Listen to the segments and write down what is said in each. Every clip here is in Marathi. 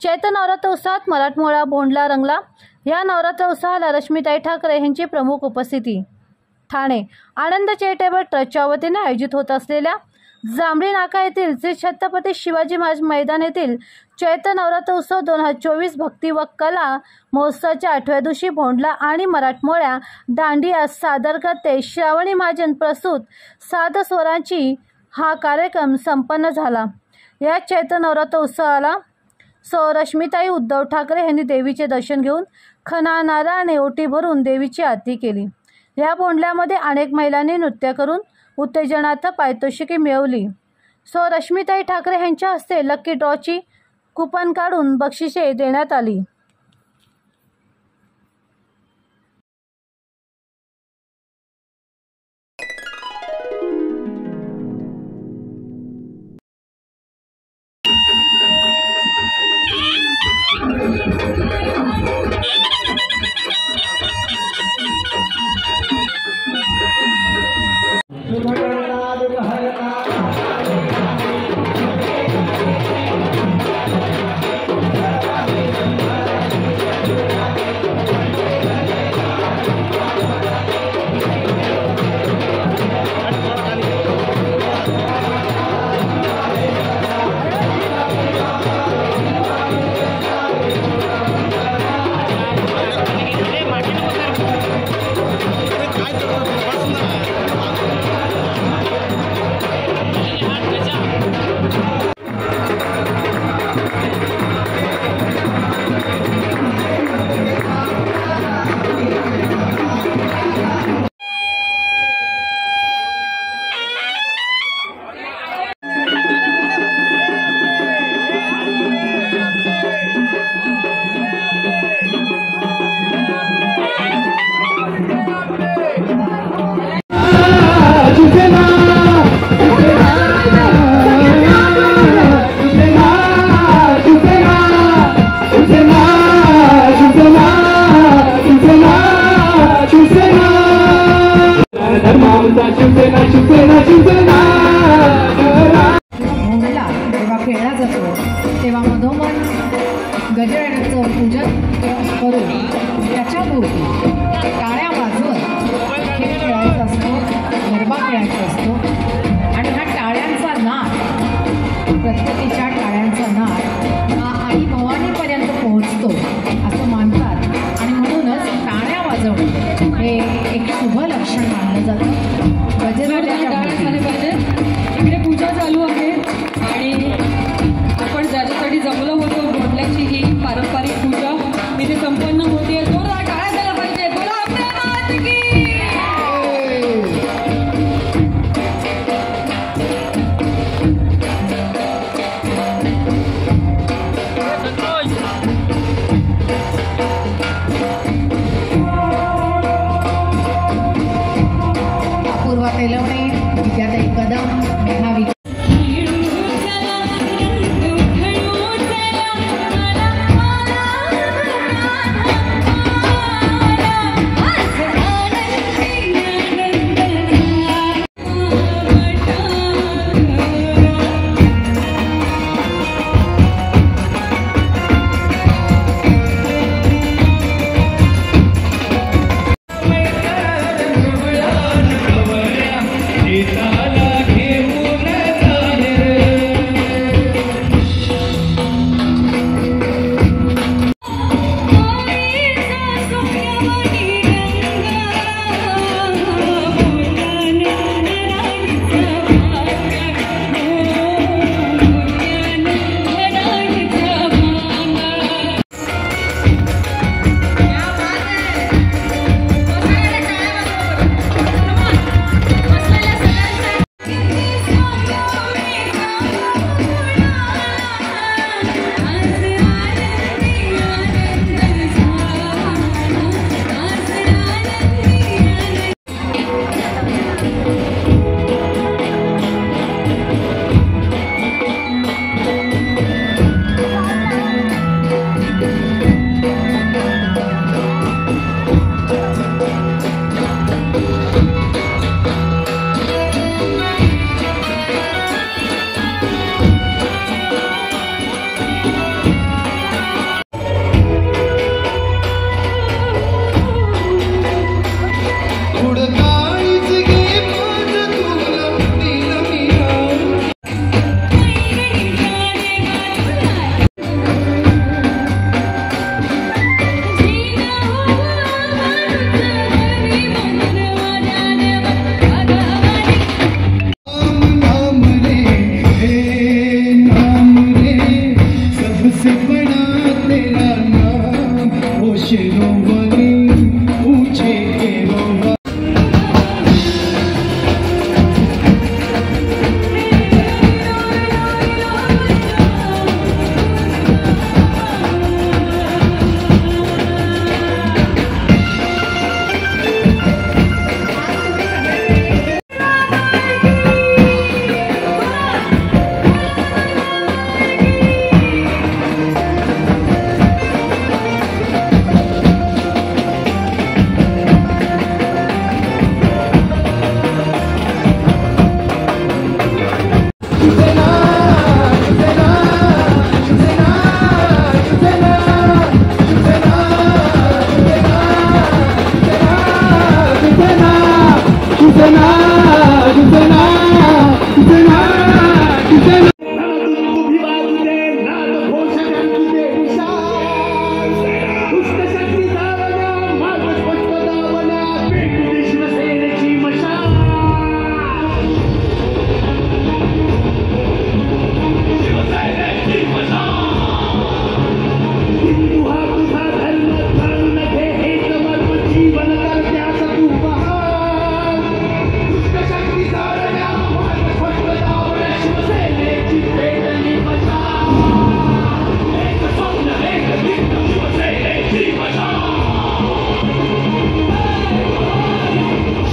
चैत्र नवरात्र उत्सवात मराठमोळा भोंडला रंगला। या नवरात्र उत्सवाला रश्मिताई ठाकरे यांची प्रमुख उपस्थिती। ठाणे आनंद चॅरिटेबल ट्रस्टच्या वतीने आयोजित होत असलेल्या जांभळी नाका येथील श्री छत्रपती शिवाजी महाराज मैदान येथील चैत्र नवरात्र उत्सव 2024 भक्ती व कला महोत्सवाच्या 8व्या दिवशी भोंडला आणि मराठमोळ्या दांडिया सादर करते श्रावणी महाजन प्रस्तुत साध स्वरांची हा कार्यक्रम संपन्न झाला। या चैत्र नवरात्र उत्सवाला रश्मिताई उद्धव ठाकरे यांनी देवीचे दर्शन घेऊन खणा नारळाने ओटी भरून देवीची आरती केली। या भोंडल्यामध्ये अनेक महिलांनी नृत्य करून उत्तेजनार्थ पारितोषिके मिळवली। रश्मिताई ठाकरे यांच्या हस्ते लकी ड्रॉची कुपन काढून बक्षिसे देण्यात आली। जेव्हा खेळला जातो तेव्हा मधोमध गजराण्याचं पूजन करून त्याच्याभोवती टाळ्या वाजवत खेळ खेळायचा असतो, गरबा खेळायचा असतो आणि हा टाळ्यांचा नाद, प्रत्येकीच्या टाळ्यांचा नाद हा आई भवानीपर्यंत पोहोचतो असं मानतात आणि म्हणूनच टाळ्या वाजवणं हे एक शुभ लक्षण मानलं जातं। गजराण्याच्या टाळ्या झाले पाहिजे। इकडे पूजा चालू आहे आणि आपण ज्याच्यासाठी जमलो होतो भोंडल्याची ही पारंपरिक पूजा इथे संपन्न होते। जोरदार टाळ्या झाल्या पाहिजे। बोला आपल्या मात की अपूर्वा तेलवणे, विद्याताई कदम, मेघा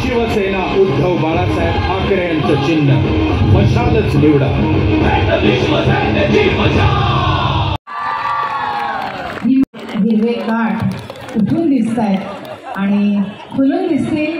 शिवसेना उद्धव बाळासाहेब ठाकरे यांचं चिन्ह मशालच निवडा. हिरवे काठ उठून दिसत आहेत आणि खुलून दिसतील